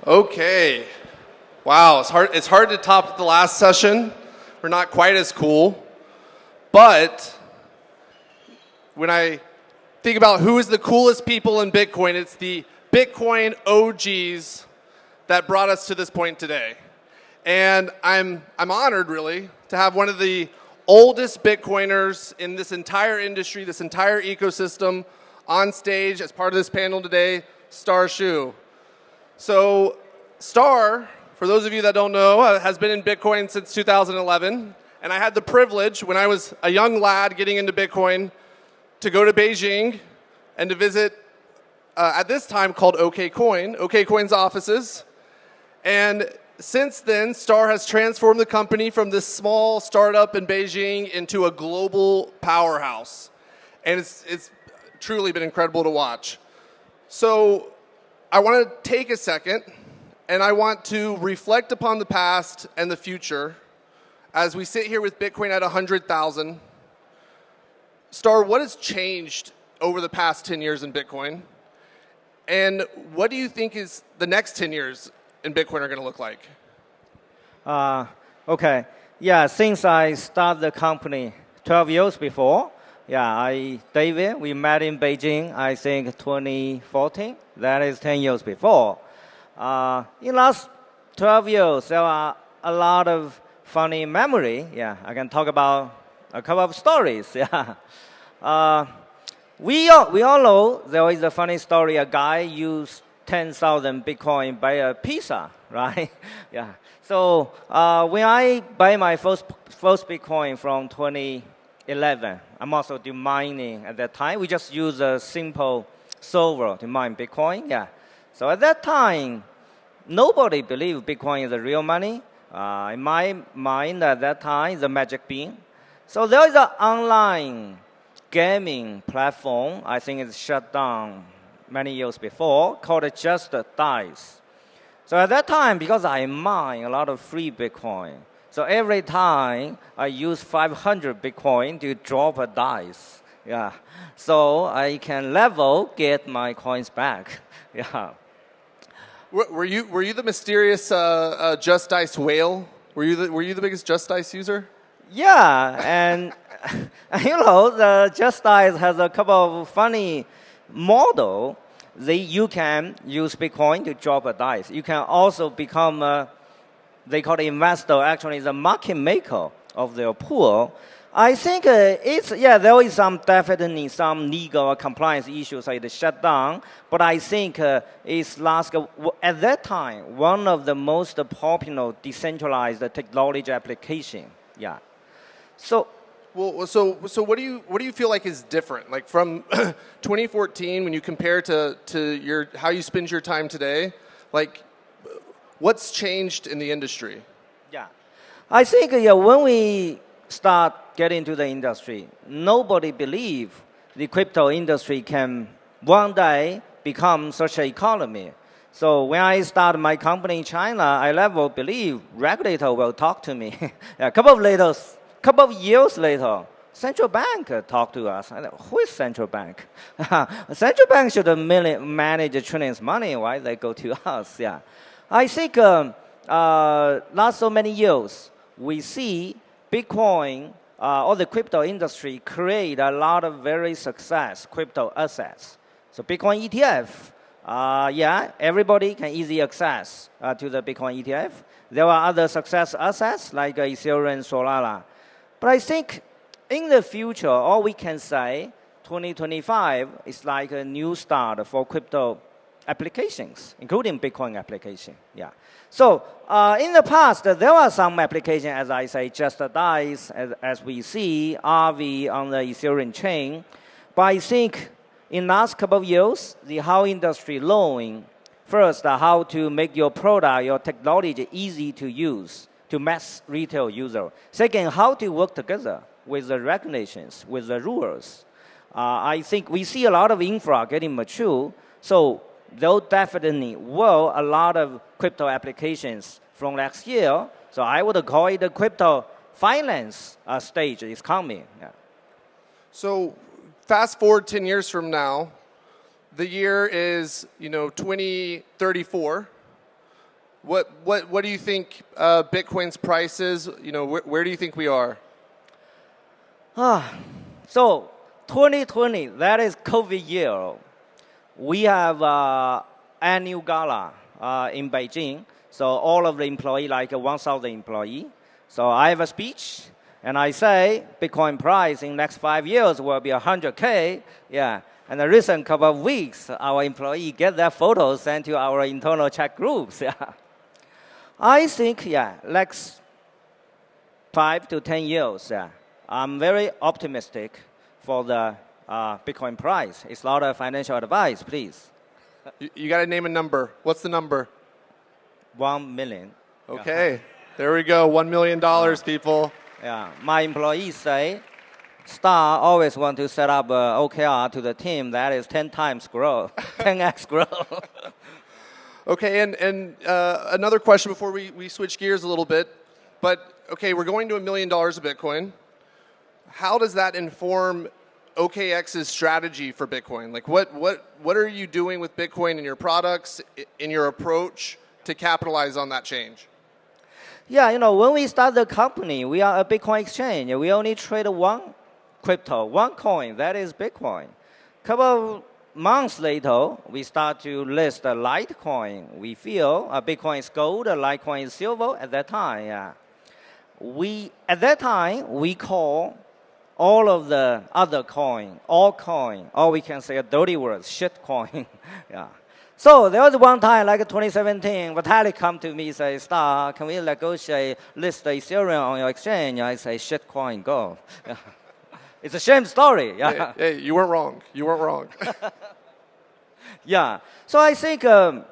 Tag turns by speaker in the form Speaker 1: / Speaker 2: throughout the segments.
Speaker 1: Okay. Wow, it's hard to top the last session. We're not quite as cool. But when I think about who is the coolest people in Bitcoin, it's the Bitcoin OGs that brought us to this point today. And I'm honored, really, to have one of the oldest Bitcoiners in this entire industry, this entire ecosystem, on stage as part of this panel today, Star Shu. So Star, for those of you that don't know, has been in Bitcoin since 2011. And I had the privilege, when I was a young lad getting into Bitcoin, to go to Beijing and to visit, at this time called OKCoin's offices. And since then, Star has transformed the company from this small startup in Beijing into a global powerhouse. And it's truly been incredible to watch. So I want to take a second, and I want to reflect upon the past and the future as we sit here with Bitcoin at 100,000. Star, what has changed over the past 10 years in Bitcoin? And what do you think is the next 10 years in Bitcoin are going to look like?
Speaker 2: Okay. Yeah, since I started the company 12 years before, David, we met in Beijing, I think 2014. That is 10 years before. In last 12 years, there are a lot of funny memory. Yeah, I can talk about a couple of stories. Yeah. We all know there is a funny story. A guy used 10,000 Bitcoin buy a pizza, right? Yeah. So when I buy my first Bitcoin from 2011, I'm also doing mining at that time. We just use a simple server to mine Bitcoin. Yeah. So at that time, nobody believed Bitcoin is the real money. In my mind at that time, the magic bean. So there is an online gaming platform. I think it's shut down many years before, called Just Dice. So at that time, because I mine a lot of free Bitcoin, so every time I use 500 Bitcoin to drop a dice. Yeah. So I can get my coins back. Yeah.
Speaker 1: Were you the mysterious Just Dice whale? Were you the biggest Just Dice user?
Speaker 2: Yeah, and the Just Dice has a couple of funny model. You can use Bitcoin to drop a dice. You can also become they call it investor. Actually, the market maker of their pool. I think there is definitely some legal compliance issues like the shutdown, but I think it's at that time one of the most popular decentralized technology application. Yeah. So
Speaker 1: what do you feel like is different? Like from 2014, when you compare to how you spend your time today, like what's changed in the industry?
Speaker 2: Yeah, I think when we start getting into the industry, nobody believed the crypto industry can one day become such an economy. So when I started my company in China, I never believed regulator will talk to me. A couple of years later, central bank talked to us. I said, who is central bank? Central bank should manage trillions money. Why they go to us? Yeah, I think last so many years we see Bitcoin or the crypto industry create a lot of very successful crypto assets. So Bitcoin ETF, everybody can easily access to the Bitcoin ETF. There are other success assets like Ethereum, Solana. But I think in the future, all we can say, 2025 is like a new start for crypto applications, including Bitcoin application. Yeah. So in the past, there were some applications, as I say, Just Dice, as we see, RV on the Ethereum chain. But I think in last couple of years, the whole industry learning, first, how to make your product, your technology easy to use to mass retail user. Second, how to work together with the regulations, with the rules. I think we see a lot of infra getting mature, so there definitely will a lot of crypto applications from next year. So I would call it the crypto finance stage is coming. Yeah.
Speaker 1: So fast forward 10 years from now, the year is 2034. What do you think Bitcoin's price is? Where do you think we are?
Speaker 2: So 2020, that is COVID year. We have annual gala in Beijing. So all of the employee, like 1,000 employee. So I have a speech, and I say Bitcoin price in next 5 years will be 100K. Yeah. And the recent couple of weeks, our employee get their photos sent to our internal chat groups. Yeah. I think, next 5 to 10 years, I'm very optimistic for the Bitcoin price. It's not a financial advice, please.
Speaker 1: You got to name a number. What's the number?
Speaker 2: 1 million.
Speaker 1: Okay, there we go. $1 million, people.
Speaker 2: Yeah, my employees say, Star always want to set up OKR to the team that is 10 times growth, 10x growth.
Speaker 1: Okay, and another question before we switch gears a little bit. But, okay, we're going to $1 million of Bitcoin. How does that inform OKX's strategy for Bitcoin? Like, what are you doing with Bitcoin in your products, in your approach to capitalize on that change?
Speaker 2: Yeah, when we start the company, we are a Bitcoin exchange. We only trade one crypto, one coin, that is Bitcoin. Couple of months later, we start to list a Litecoin. We feel Bitcoin is gold, Litecoin is silver at that time, At that time, we call all of the other coin, altcoin, or we can say a dirty word, shit coin. So there was one time, like 2017, Vitalik come to me and say, Star, can we negotiate, list the Ethereum on your exchange? I say, shit coin, go. It's a shame story.
Speaker 1: Hey, you weren't wrong. You weren't wrong.
Speaker 2: So I think from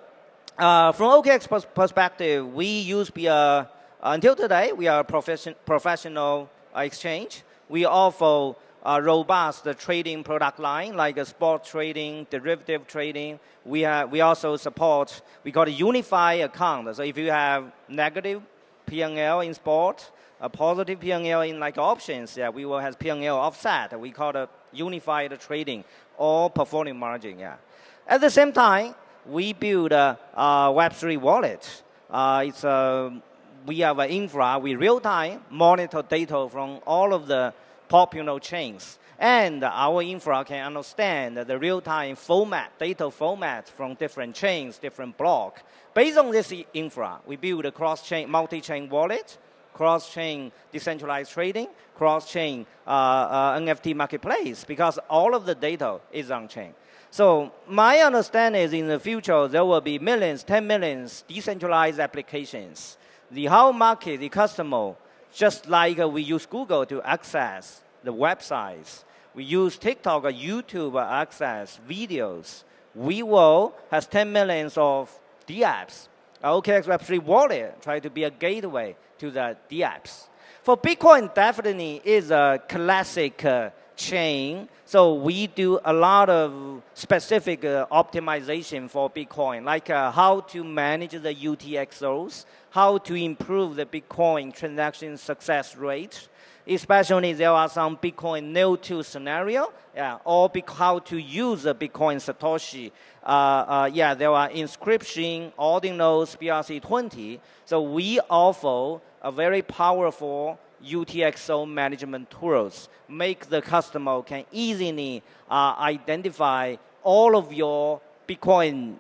Speaker 2: OKX perspective, we use until today, we are a professional exchange. We offer a robust trading product line like spot trading, derivative trading. We also support, we call it unified account. So if you have negative P&L in spot, a positive P&L in like options, we will have P&L offset. We call it unified trading or portfolio margin. At the same time, we build a Web3 wallet. We have an infra. We real-time monitor data from all of the popular chains. And our infra can understand the real-time data format from different chains, different blocks. Based on this infra, we build a cross-chain, multi-chain wallet, cross-chain decentralized trading, cross-chain NFT marketplace, because all of the data is on-chain. So my understanding is in the future, there will be millions, 10 millions decentralized applications. The whole market, the customer, just like we use Google to access the websites, we use TikTok or YouTube to access videos. We will have 10 millions of dApps. OKX Web3 wallet try to be a gateway to the dApps. For Bitcoin, definitely is a classic chain. So we do a lot of specific optimization for Bitcoin, like how to manage the UTXOs, how to improve the Bitcoin transaction success rate. Especially there are some Bitcoin nil-to scenario, or how to use the Bitcoin Satoshi. There are inscription, ordinals, BRC20. So we offer a very powerful UTXO management tools. Make the customer can easily identify all of your Bitcoin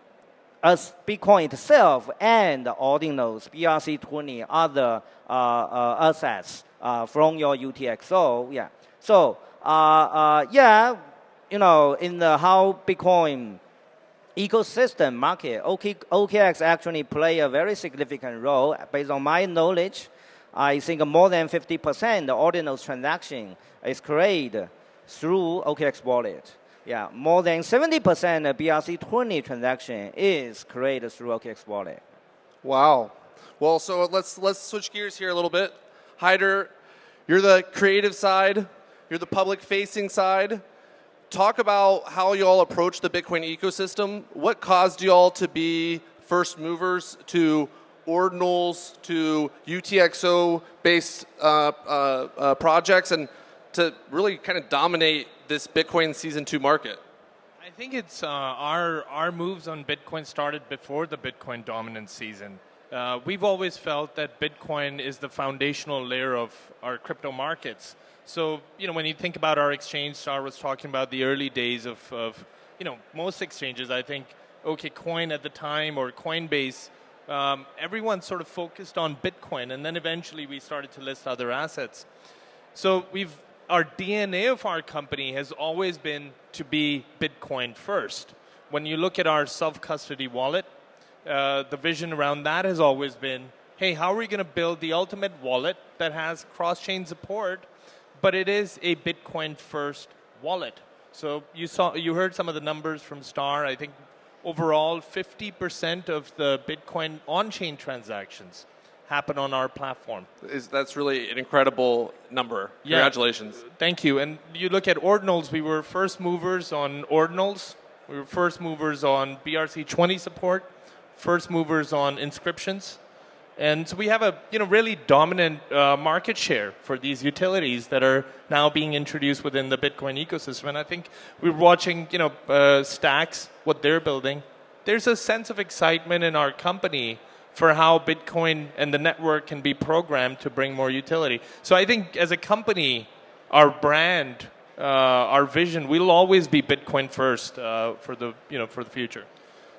Speaker 2: as Bitcoin itself and ordinals, BRC20, other assets from your UTXO. So, in the how Bitcoin ecosystem market, OKX actually play a very significant role. Based on my knowledge, I think more than 50% the ordinals transaction is created through OKX wallet. More than 70% of BRC20 transaction is created through OKX wallet.
Speaker 1: Wow. Well, so let's switch gears here a little bit. Haider, you're the creative side. You're the public-facing side. Talk about how you all approach the Bitcoin ecosystem. What caused you all to be first movers to ordinals, to UTXO-based projects, and to really kind of dominate this Bitcoin Season 2 market?
Speaker 3: I think it's our moves on Bitcoin started before the Bitcoin dominance season. we've always felt that Bitcoin is the foundational layer of our crypto markets. So, when you think about our exchange, Star was talking about the early days of most exchanges. I think OKCoin at the time or Coinbase, everyone sort of focused on Bitcoin, and then eventually we started to list other assets. So our DNA of our company has always been to be Bitcoin first. When you look at our self-custody wallet, the vision around that has always been, hey, how are we going to build the ultimate wallet that has cross-chain support, but it is a Bitcoin first wallet? So you heard some of the numbers from Star. I think overall 50% of the Bitcoin on-chain transactions happen on our platform.
Speaker 1: That's really an incredible number.
Speaker 3: Yeah.
Speaker 1: Congratulations.
Speaker 3: Thank you. And you look at ordinals, we were first movers on ordinals. We were first movers on BRC20 support, first movers on inscriptions. And so we have a really dominant market share for these utilities that are now being introduced within the Bitcoin ecosystem. And I think we're watching Stacks, what they're building. There's a sense of excitement in our company for how Bitcoin and the network can be programmed to bring more utility. So I think as a company, our brand, our vision, we'll always be Bitcoin first for the future.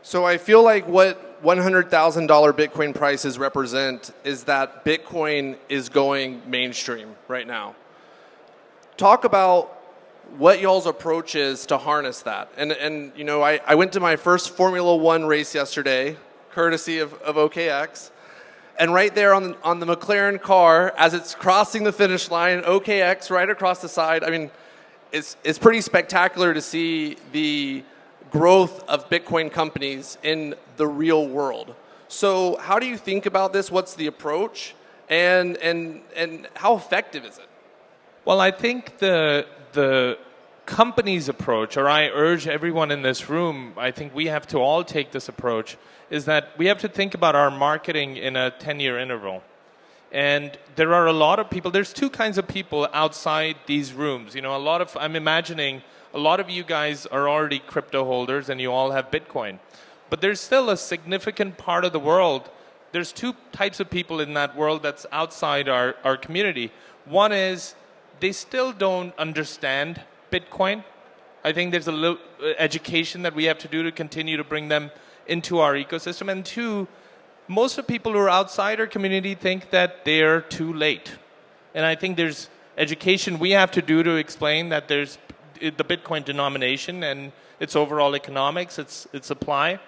Speaker 1: So I feel like what $100,000 Bitcoin prices represent is that Bitcoin is going mainstream right now. Talk about what y'all's approach is to harness that. And I went to my first Formula One race yesterday, courtesy of OKX. And right there on the McLaren car, as it's crossing the finish line, OKX right across the side. I mean, it's pretty spectacular to see the growth of Bitcoin companies in the real world. So how do you think about this? What's the approach? And how effective is it?
Speaker 3: Well, I think the company's approach, or I urge everyone in this room, I think we have to all take this approach, is that we have to think about our marketing in a 10-year interval. And there are a lot of people, there's two kinds of people outside these rooms. I'm imagining a lot of you guys are already crypto holders and you all have Bitcoin. But there's still a significant part of the world. There's two types of people in that world that's outside our community. One is they still don't understand Bitcoin. I think there's a little education that we have to do to continue to bring them into our ecosystem. And two, most of the people who are outside our community think that they're too late. And I think there's education we have to do to explain that there's the Bitcoin denomination and its overall economics, its supply.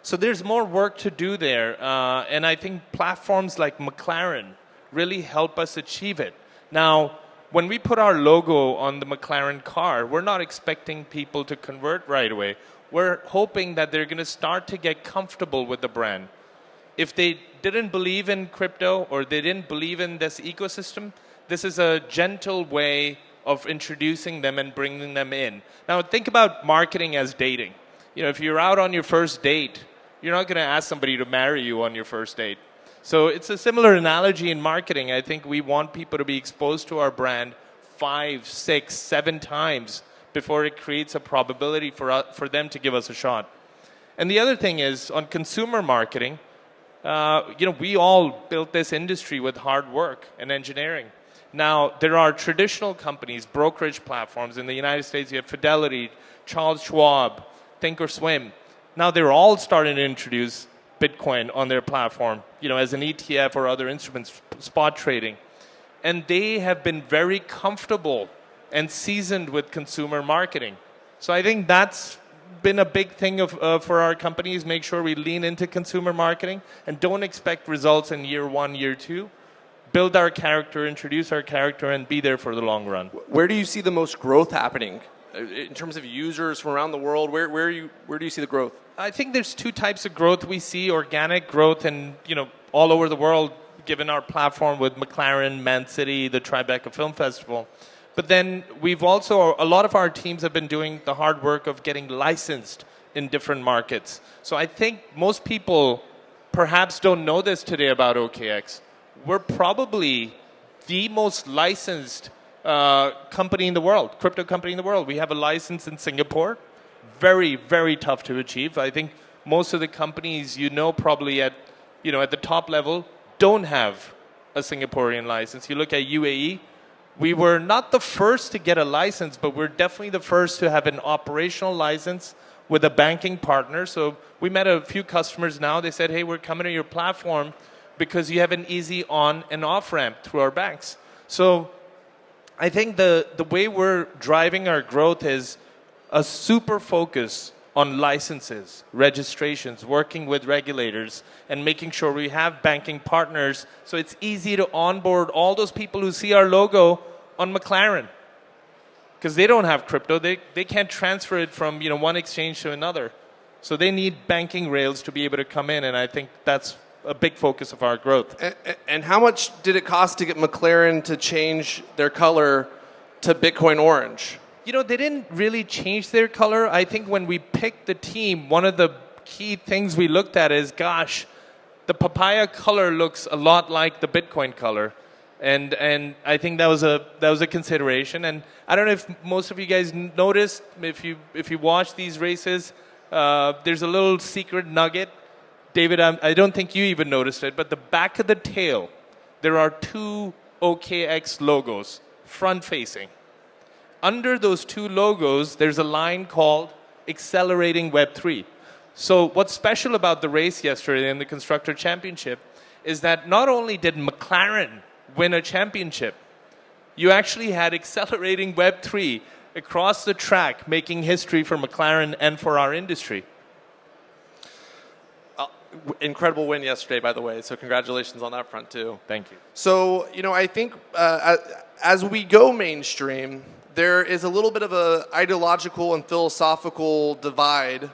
Speaker 3: So there's more work to do there. And I think platforms like McLaren really help us achieve it. Now, when we put our logo on the McLaren car, we're not expecting people to convert right away. We're hoping that they're going to start to get comfortable with the brand. If they didn't believe in crypto or they didn't believe in this ecosystem, this is a gentle way of introducing them and bringing them in. Now, think about marketing as dating. If you're out on your first date, you're not going to ask somebody to marry you on your first date. So it's a similar analogy in marketing. I think we want people to be exposed to our brand 5, 6, 7 times before it creates a probability for them to give us a shot. And the other thing is, on consumer marketing, we all built this industry with hard work and engineering. Now, there are traditional companies, brokerage platforms. In the United States, you have Fidelity, Charles Schwab, Thinkorswim. Now, they're all starting to introduce Bitcoin on their platform, as an ETF or other instruments, spot trading. And they have been very comfortable and seasoned with consumer marketing. So I think that's been a big thing for our companies, make sure we lean into consumer marketing and don't expect results in year 1, year 2. Build our character, introduce our character, and be there for the long run.
Speaker 1: Where do you see the most growth happening in terms of users from around the world? Where do you see the growth?
Speaker 3: I think there's two types of growth we see: organic growth, and all over the world, given our platform with McLaren, Man City, the Tribeca Film Festival. But then we've also, a lot of our teams have been doing the hard work of getting licensed in different markets. So I think most people perhaps don't know this today about OKX. We're probably the most licensed company in the world, crypto company in the world. We have a license in Singapore. Very, very tough to achieve. I think most of the companies probably at at the top level, don't have a Singaporean license. You look at UAE, we were not the first to get a license, but we're definitely the first to have an operational license with a banking partner. So we met a few customers now. They said, hey, we're coming to your platform because you have an easy on and off ramp through our banks. So I think the way we're driving our growth is a super focus on licenses, registrations, working with regulators, and making sure we have banking partners so it's easy to onboard all those people who see our logo on McLaren. Because they don't have crypto. They can't transfer it from one exchange to another. So they need banking rails to be able to come in, and I think that's a big focus of our growth.
Speaker 1: And how much did it cost to get McLaren to change their color to Bitcoin orange?
Speaker 3: They didn't really change their color. I think when we picked the team, one of the key things we looked at is, gosh, the papaya color looks a lot like the Bitcoin color. And I think that was a consideration. And I don't know if most of you guys noticed, if you watch these races, there's a little secret nugget. David, I don't think you even noticed it, but the back of the tail, there are 2 OKX logos, front-facing. Under those 2 logos, there's a line called Accelerating Web3. So what's special about the race yesterday in the Constructor Championship is that not only did McLaren win a championship, you actually had Accelerating Web3 across the track making history for McLaren and for our industry.
Speaker 1: Incredible win yesterday, by the way, so congratulations on that front, too.
Speaker 3: Thank you.
Speaker 1: So, I think as we go mainstream, there is a little bit of an ideological and philosophical divide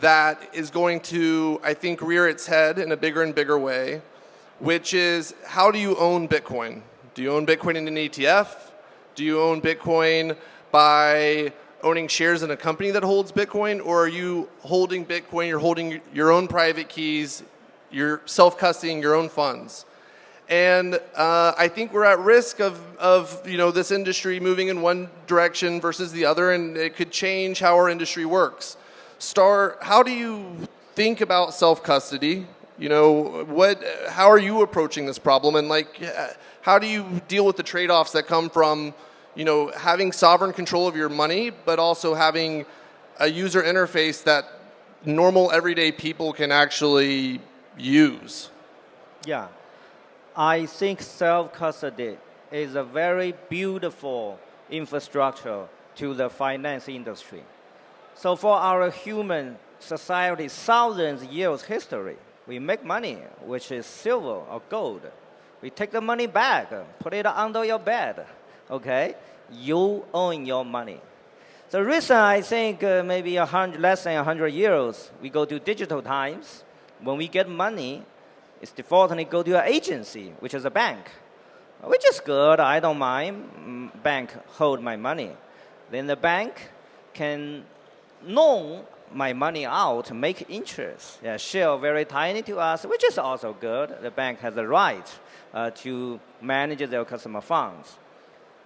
Speaker 1: that is going to, I think, rear its head in a bigger and bigger way, which is, how do you own Bitcoin? Do you own Bitcoin in an ETF? Do you own Bitcoin by owning shares in a company that holds Bitcoin? Or are you holding Bitcoin, you're holding your own private keys, you're self-custodying your own funds? And I think we're at risk of this industry moving in one direction versus the other, and it could change how our industry works. Star, how do you think about self-custody? How are you approaching this problem? And how do you deal with the trade-offs that come from, having sovereign control of your money, but also having a user interface that normal everyday people can actually use?
Speaker 2: Yeah. I think self-custody is a very beautiful infrastructure to the finance industry. So for our human society, thousands of years history, we make money, which is silver or gold. We take the money back, put it under your bed, okay? You own your money. The reason I think maybe less than 100 years, we go to digital times. When we get money, it's defaultly go to an agency, which is a bank, which is good. I don't mind. Bank hold my money. Then the bank can loan my money out, make interest, share very tiny to us, which is also good. The bank has the right to manage their customer funds.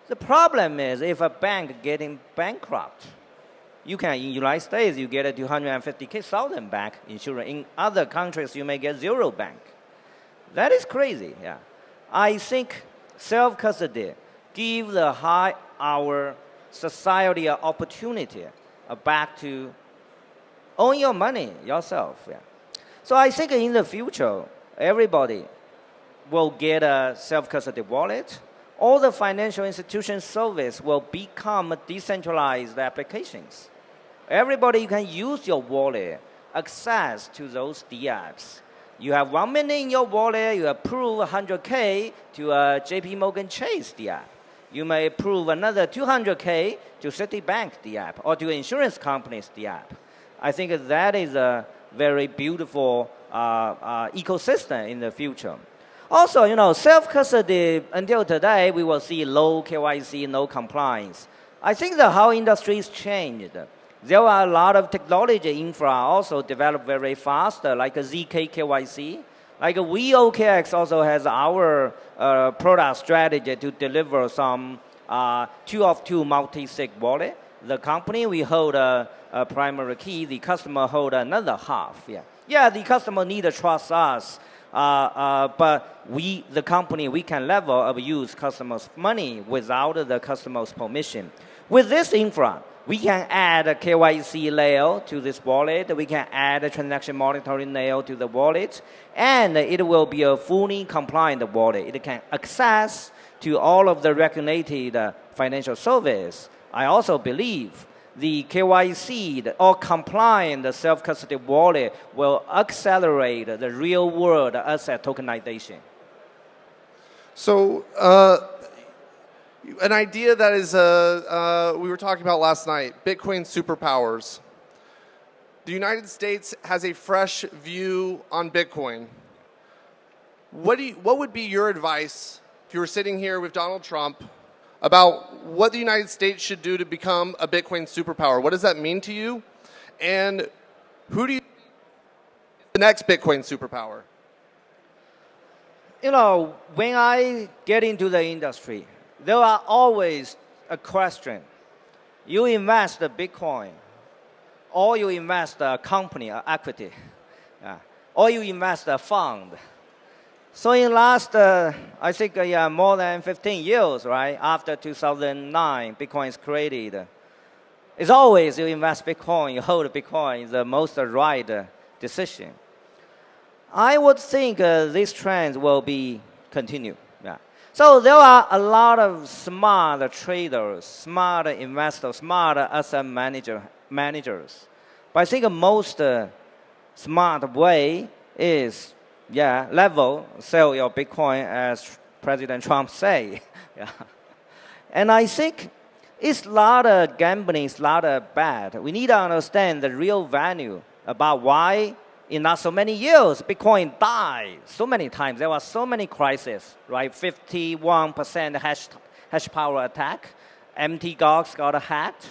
Speaker 2: The problem is if a bank getting bankrupt, you can, in the United States, you get a $250,000 back insurance. In other countries, you may get zero bank. That is crazy, yeah. I think self-custody gives our society an opportunity back to own your money yourself, yeah. So I think in the future, everybody will get a self-custody wallet. All the financial institution service will become decentralized applications. Everybody can use your wallet, access to those dApps. You have 1 million in your wallet, you approve 100K to a JP Morgan Chase dApp. You may approve another 200K to Citibank dApp or to insurance companies dApp. I think that is a very beautiful ecosystem in the future. Also, self-custody, until today, we will see low KYC, no compliance. I think the whole industry has changed. There are a lot of technology infra also developed very fast, like a ZK KYC. Like we OKX also has our product strategy to deliver some 2-of-2 multi-sig wallet. The company, we hold a primary key. The customer hold another half. Yeah, the customer need to trust us But the company, we can level abuse customers' money without the customer's permission. With this infra, we can add a KYC layer to this wallet. We can add a transaction monitoring layer to the wallet. And it will be a fully compliant wallet. It can access to all of the regulated financial service. I also believe the KYC or compliant self-custody wallet will accelerate the real-world asset tokenization.
Speaker 1: So an idea that is we were talking about last night, Bitcoin superpowers. The United States has a fresh view on Bitcoin. What would be your advice if you were sitting here with Donald Trump about what the United States should do to become a Bitcoin superpower? What does that mean to you? And who do you think is the next Bitcoin superpower?
Speaker 2: You know, when I get into the industry, there are always a question. You invest in Bitcoin, or you invest in a company, or equity, or you invest in a fund. So in last, I think, more than 15 years, right, after 2009, Bitcoin is created. It's always you invest Bitcoin, you hold Bitcoin is the most right decision. I would think this trend will be continued. Yeah. So there are a lot of smart traders, smart investors, smart asset managers. But I think the most smart way is, sell your Bitcoin as President Trump say. Yeah. And I think it's not a gambling, it's not a bad. We need to understand the real value about why in not so many years, Bitcoin died so many times. There were so many crises, right? 51% hash power attack. Mt. Gox got hacked.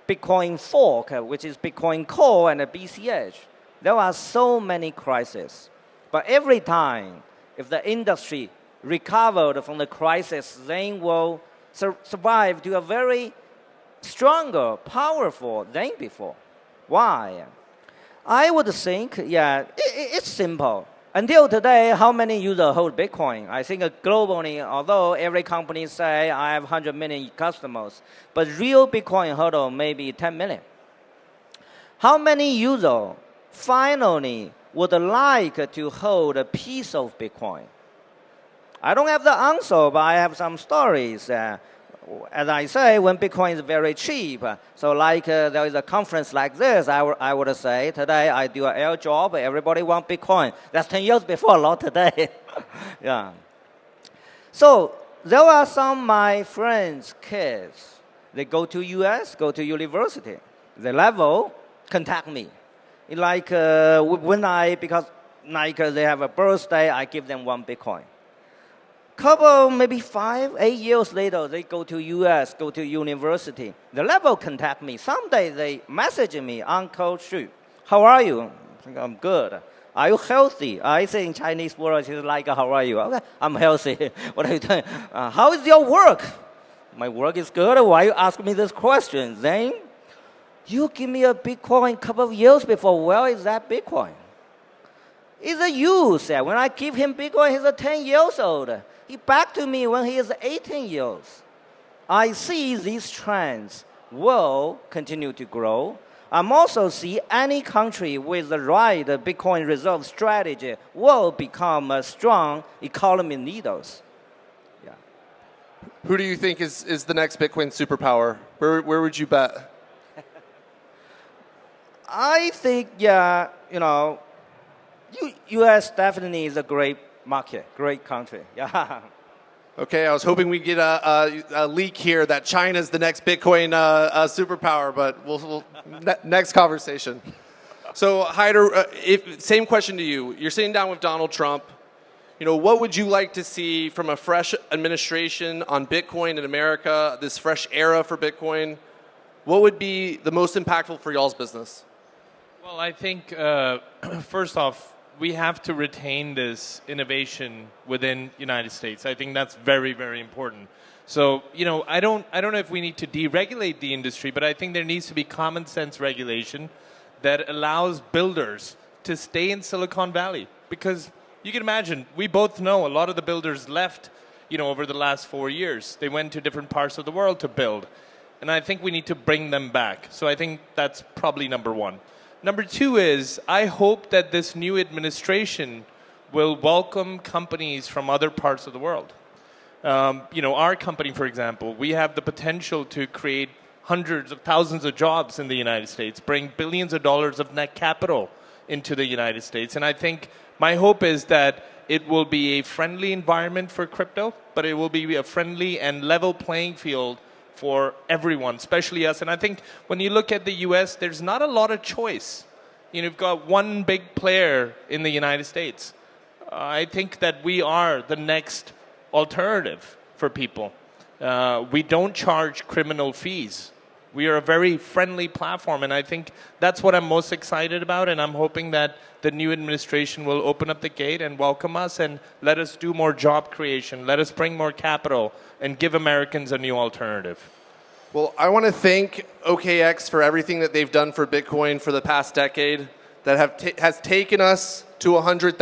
Speaker 2: Bitcoin fork, which is Bitcoin Core and a BCH. There are so many crises. But every time, if the industry recovered from the crisis, they will survive to a very stronger, powerful than before. Why? I would think, it's simple. Until today, how many users hold Bitcoin? I think globally, although every company say I have 100 million customers, but real Bitcoin holder maybe 10 million. How many users finally would like to hold a piece of Bitcoin? I don't have the answer, but I have some stories. As I say, when Bitcoin is very cheap, so like there is a conference like this, I would say, today I do an air job, everybody want Bitcoin. That's 10 years before, not today. Yeah. So there are some of my friends' kids, they go to US, go to university. The level contact me. Like because they have a birthday, I give them 1 Bitcoin. Couple, maybe 5, 8 years later, they go to US, go to university. The level contact me. Someday they message me, Uncle Xu, how are you? I think I'm good. Are you healthy? I say in Chinese words, it's like, how are you? Okay, I'm healthy. What are you doing? How is your work? My work is good. Why you ask me this question? Then you give me a Bitcoin a couple of years before. Where is that Bitcoin? It's a use. When I give him Bitcoin, he's 10 years old. He back to me when he is 18 years. I see these trends will continue to grow. I'm also see any country with the right Bitcoin reserve strategy will become a strong economy leaders. Yeah.
Speaker 1: Who do you think is the next Bitcoin superpower? Where would you bet?
Speaker 2: I think, U.S. definitely is a great market, great country. Yeah.
Speaker 1: Okay, I was hoping we'd get a leak here that China's the next Bitcoin superpower, but we'll next conversation. So, Haider, same question to you. You're sitting down with Donald Trump. What would you like to see from a fresh administration on Bitcoin in America, this fresh era for Bitcoin? What would be the most impactful for y'all's business?
Speaker 3: Well, I think, first off, we have to retain this innovation within United States. I think that's very, very important. So, I don't know if we need to deregulate the industry, but I think there needs to be common sense regulation that allows builders to stay in Silicon Valley. Because You can imagine, we both know a lot of the builders left, over the last 4 years. They went to different parts of the world to build. And I think we need to bring them back. So I think that's probably number one. Number two is, I hope that this new administration will welcome companies from other parts of the world. Our company, for example, we have the potential to create hundreds of thousands of jobs in the United States, bring billions of dollars of net capital into the United States. And I think my hope is that it will be a friendly environment for crypto, but it will be a friendly and level playing field for everyone, especially us. And I think when you look at the US, there's not a lot of choice. You've got one big player in the United States. I think that we are the next alternative for people. We don't charge criminal fees. We are a very friendly platform, and I think that's what I'm most excited about, and I'm hoping that the new administration will open up the gate and welcome us and let us do more job creation, let us bring more capital, and give Americans a new alternative.
Speaker 1: Well, I want to thank OKX for everything that they've done for Bitcoin for the past decade that has taken us to $100,000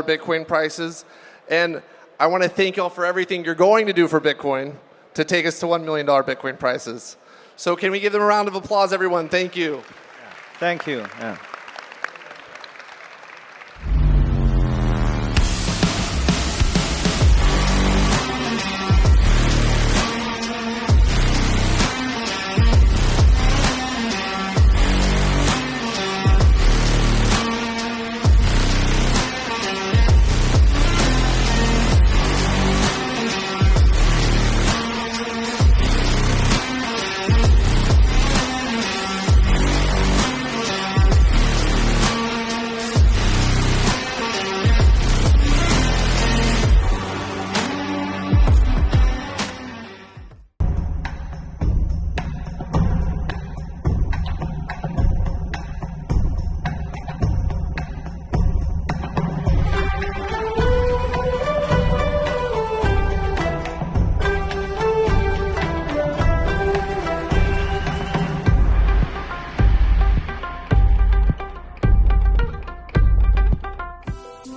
Speaker 1: Bitcoin prices, and I want to thank y'all for everything you're going to do for Bitcoin to take us to $1 million Bitcoin prices. So can we give them a round of applause, everyone? Thank you.
Speaker 2: Thank you. Yeah.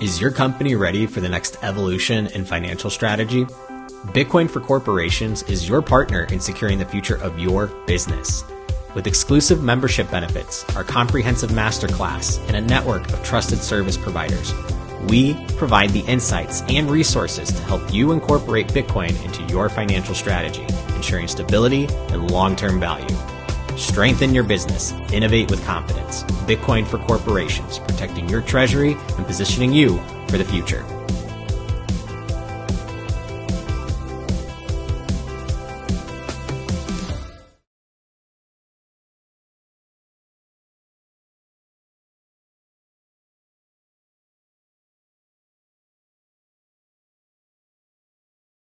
Speaker 4: Is your company ready for the next evolution in financial strategy? Bitcoin for Corporations is your partner in securing the future of your business. With exclusive membership benefits, our comprehensive masterclass, and a network of trusted service providers, we provide the insights and resources to help you incorporate Bitcoin into your financial strategy, ensuring stability and long-term value. Strengthen your business. Innovate with confidence. Bitcoin for Corporations, protecting your treasury and positioning you for the future.